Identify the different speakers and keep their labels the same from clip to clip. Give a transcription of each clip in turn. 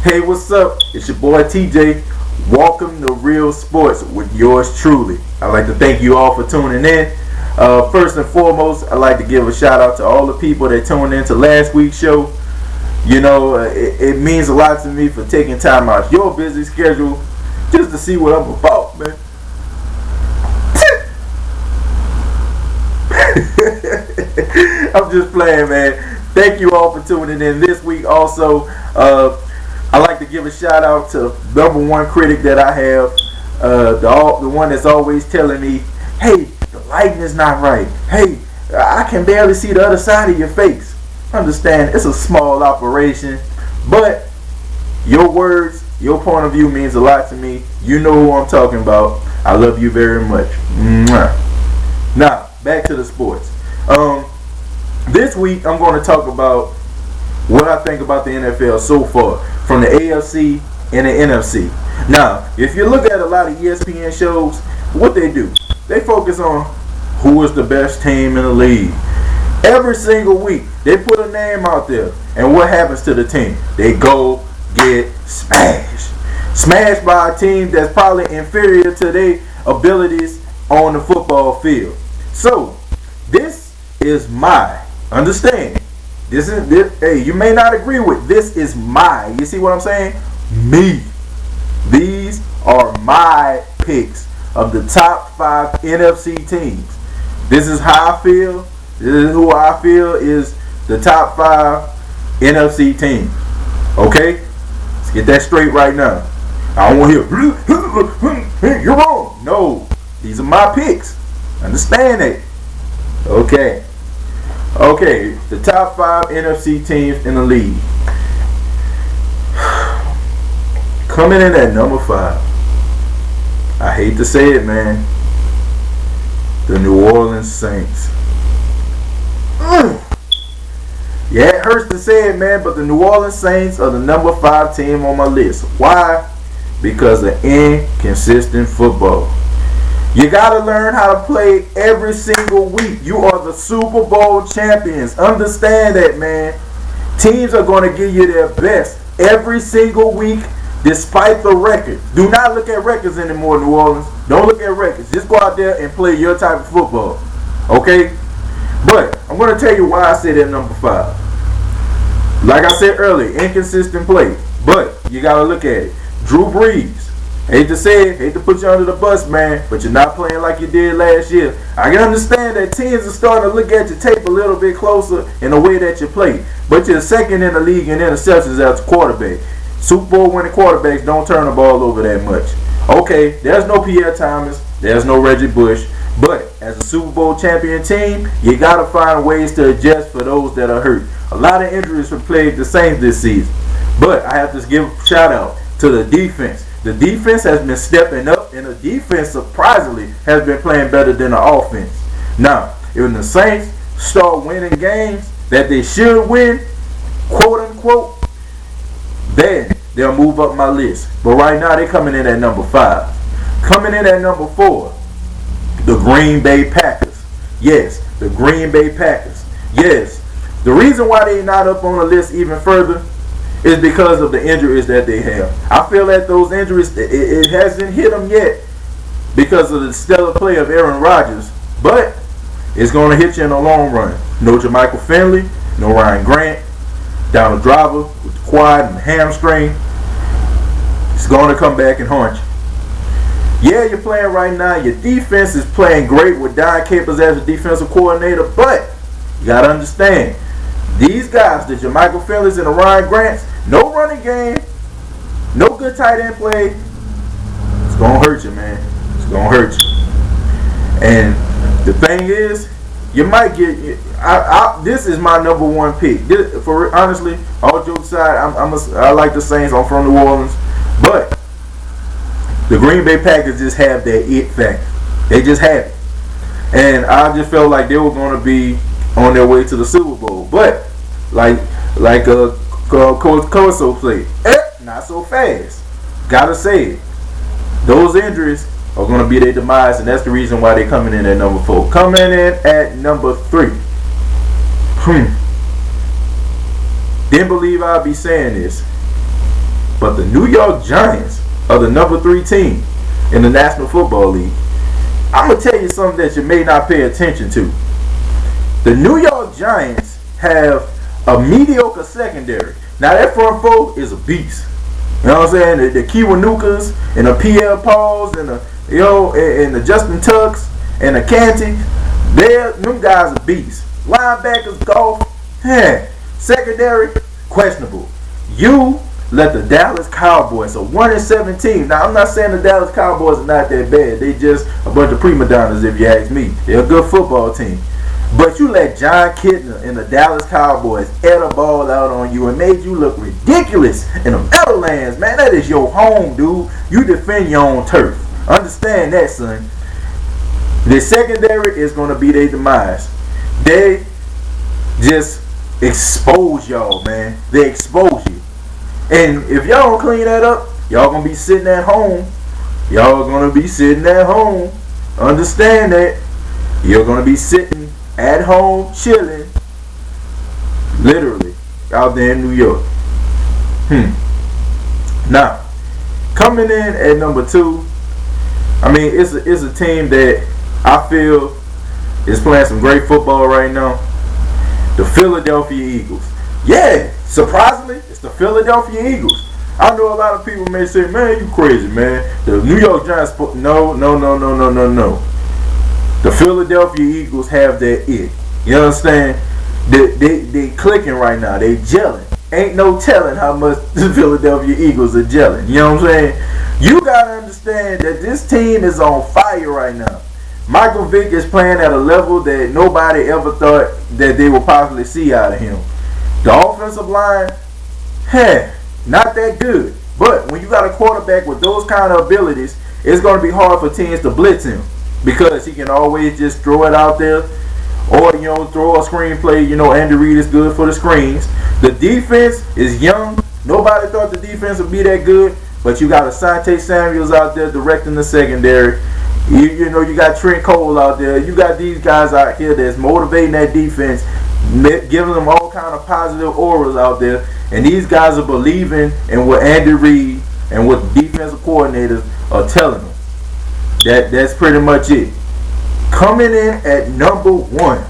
Speaker 1: Hey, what's up? It's your boy TJ. Welcome to Real Sports with yours truly. I'd like to thank you all for tuning in. First and foremost, I'd like to give a shout out to all the people that tuned in to last week's show. You know, it means a lot to me for taking time out of your busy schedule just to see what I'm about, man. I'm just playing, man. Thank you all for tuning in this week. Also, I like to give a shout out to number one critic that I have, the one that's always telling me, hey, the lighting is not right. Hey, I can barely see the other side of your face. Understand, it's a small operation, but your words, your point of view means a lot to me. You know who I'm talking about. I love you very much. Mwah. Now, back to the sports. This week, I'm going to talk about what I think about the NFL so far, from the AFC and the NFC. Now, if you look at a lot of ESPN shows, what they do, they focus on who is the best team in the league. Every single week, they put a name out there, and what happens to the team? They go get smashed. Smashed by a team that's probably inferior to their abilities on the football field. So, this is my, understand, this, hey, you may not agree with, this is my, you see what I'm saying? Me. These are my picks of the top 5 NFC teams. This is how I feel. This is who I feel is the top 5 NFC teams. Okay? Let's get that straight right now. I don't want to hear, you're wrong. No. These are my picks. Understand it. Okay. Okay, the top 5 NFC teams in the league. Coming in at number 5. I hate to say it, man. The New Orleans Saints. Yeah, it hurts to say it, man, but the New Orleans Saints are the number 5 team on my list. Why? Because of inconsistent football. You got to learn how to play every single week. You are the Super Bowl champions. Understand that, man. Teams are going to give you their best every single week, despite the record. Do not look at records anymore, New Orleans. Don't look at records. Just go out there and play your type of football. Okay? But I'm going to tell you why I say that number 5. Like I said earlier, inconsistent play. But you got to look at it. Drew Brees. Hate to say it, hate to put you under the bus, man, but you're not playing like you did last year. I can understand that teams are starting to look at your tape a little bit closer in the way that you play. But you're second in the league in interceptions as a quarterback. Super Bowl winning quarterbacks don't turn the ball over that much. Okay, there's no Pierre Thomas, there's no Reggie Bush, but as a Super Bowl champion team, you got to find ways to adjust for those that are hurt. A lot of injuries have plagued the Saints this season. But I have to give a shout out to the defense. The defense has been stepping up, and the defense surprisingly has been playing better than the offense. Now, if the Saints start winning games that they should win, quote unquote, then they'll move up my list. But right now, they're coming in at number 5. Coming in at number 4, the Green Bay Packers. Yes, the Green Bay Packers. Yes, the reason why they're not up on the list even further is because of the injuries that they have. I feel that those injuries, it hasn't hit them yet because of the stellar play of Aaron Rodgers, but it's going to hit you in the long run. No Jermichael Finley, no Ryan Grant, Donald Driver with the quad and the hamstring. It's going to come back and haunt you. Yeah, you're playing right now. Your defense is playing great with Don Capers as a defensive coordinator, but you got to understand, these guys, the Jermichael Finleys and the Ryan Grants, no running game, no good tight end play. It's going to hurt you, man. It's going to hurt you. And the thing is, you might get, this is my number 1 pick. Honestly, all jokes aside, I like the Saints. I'm from New Orleans. But the Green Bay Packers just have that it factor. They just have it. And I just felt like they were going to be on their way to the Super Bowl. But, like Coach Coso played, not so fast. Gotta say it. Those injuries are going to be their demise, and that's the reason why they're coming in at number 4. Coming in at number 3. Didn't believe I'd be saying this. but the New York Giants are the number 3 team in the National Football League. I'm going to tell you something that you may not pay attention to. The New York Giants have a mediocre secondary. Now that front four is a beast. You know what I'm saying? The Kiwanukas and the Pierre Pauls and the Justin Tucks and the Canty, them guys are beasts. Linebackers, golf, secondary, questionable. You let the Dallas Cowboys, a 1-7 team. Now I'm not saying the Dallas Cowboys are not that bad. They just a bunch of prima donnas, if you ask me. They're a good football team. But you let John Kitna and the Dallas Cowboys air the ball out on you and made you look ridiculous in the Meadowlands, man. That is your home, dude. You defend your own turf. Understand that, son. The secondary is going to be their demise. They just expose y'all, man. They expose you. And if y'all don't clean that up, y'all going to be sitting at home. Y'all going to be sitting at home. Understand that. You're going to be sitting at home chilling, literally, out there in New York. Now, coming in at number 2, I mean, it's a team that I feel is playing some great football right now. The Philadelphia Eagles. Yeah, surprisingly, it's the Philadelphia Eagles. I know a lot of people may say, man, you crazy, man. The New York Giants, no. The Philadelphia Eagles have that it. You understand? They clicking right now. They gelling. Ain't no telling how much the Philadelphia Eagles are gelling. You know what I'm saying? You got to understand that this team is on fire right now. Michael Vick is playing at a level that nobody ever thought that they would possibly see out of him. The offensive line, not that good. But when you got a quarterback with those kind of abilities, it's going to be hard for teams to blitz him. Because he can always just throw it out there. Or, throw a screenplay. Andy Reid is good for the screens. The defense is young. Nobody thought the defense would be that good. But you got Asante Samuels out there directing the secondary. You got Trent Cole out there. You got these guys out here that's motivating that defense, giving them all kind of positive auras out there. And these guys are believing in what Andy Reid and what the defensive coordinators are telling them. That's pretty much it. Coming in at number 1.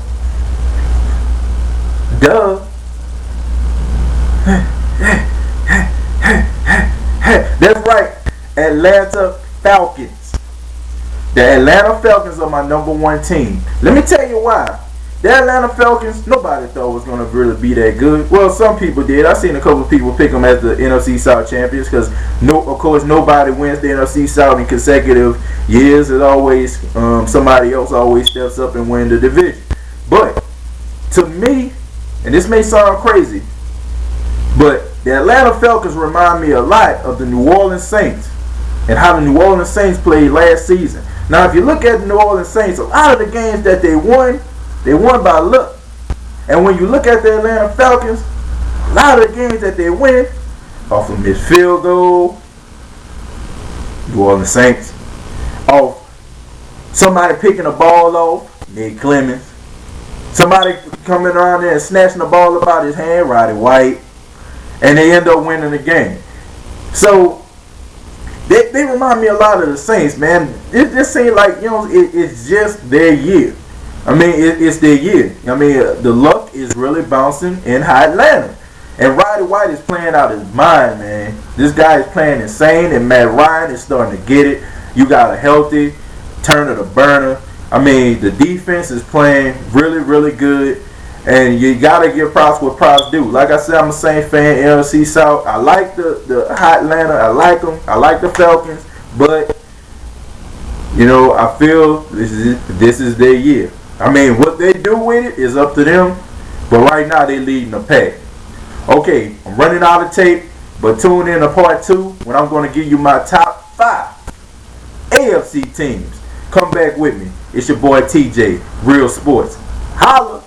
Speaker 1: That's right. Atlanta Falcons. The Atlanta Falcons are my number 1 team. Let me tell you why. The Atlanta Falcons, nobody thought was going to really be that good. Well, some people did. I seen a couple of people pick them as the NFC South champions because, of course, nobody wins the NFC South in consecutive years. It's always somebody else always steps up and wins the division. But to me, and this may sound crazy, but the Atlanta Falcons remind me a lot of the New Orleans Saints and how the New Orleans Saints played last season. Now, if you look at the New Orleans Saints, a lot of the games that they won by luck. And when you look at the Atlanta Falcons, a lot of the games that they win off of missed field goal, New Orleans Saints, off somebody picking the ball off, Nick Clemens, somebody coming around there and snatching the ball about his hand, Roddy White, and they end up winning the game. So they remind me a lot of the Saints, man. It just seems like it's just their year. I mean, it's their year. I mean, the luck is really bouncing in Atlanta. And Roddy White is playing out his mind, man. This guy is playing insane, and Matt Ryan is starting to get it. You got a healthy Turner the Burner. I mean, the defense is playing really, really good. And you got to give props what props do. Like I said, I'm a Saints fan, NFC South. I like the Atlanta. I like them. I like the Falcons. But, I feel this is their year. I mean, what they do with it is up to them. But right now, they're leading the pack. Okay, I'm running out of tape. But tune in to part 2 when I'm going to give you my top 5 AFC teams. Come back with me. It's your boy TJ, Real Sports. Holla!